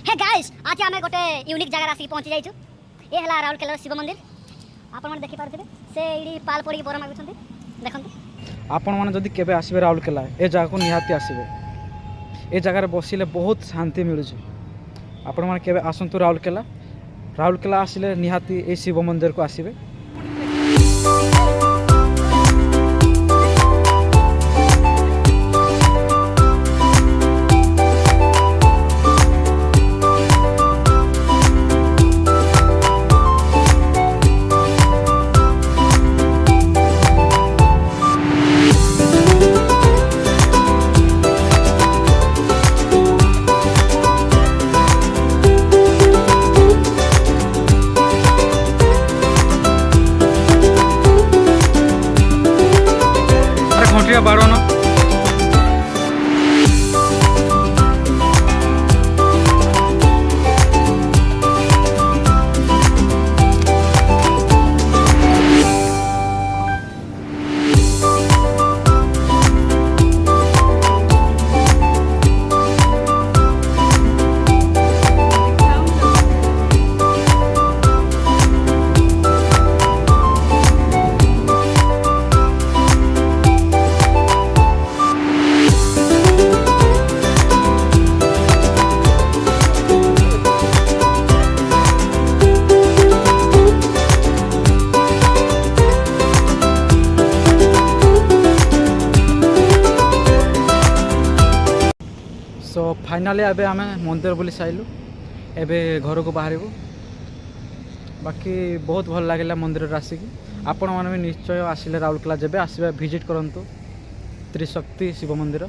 Hey guys आज आमे गोटे यूनिक जगह आसी पहुंची जाइछु। ए हला राउरकेला शिव मंदिर। आपण मन देखि पारथिबे से इडी पाल पड़ी बर मागुछंती देखंतु। आपण मन जदी केबे आसीबे राउरकेला ए जगह को निहाती आसीबे। ए जगह रे बसिले बहुत शांति मिलु छै। आपण मन केबे आसंतु राउरकेला। राउरकेला आसिले निहाती ए शिव मंदिर को आसीबे। बाड़न सो फाइनाली एबे आमे मंदिर बुली साइलु। एबे घर को बाहर बाकी बहुत भल लगे मंदिर आसिकी। आपण मैंने भी निश्चय आसिले राउरकेला जब आसबे विजिट करंतु त्रिशक्ति शिव मंदिर।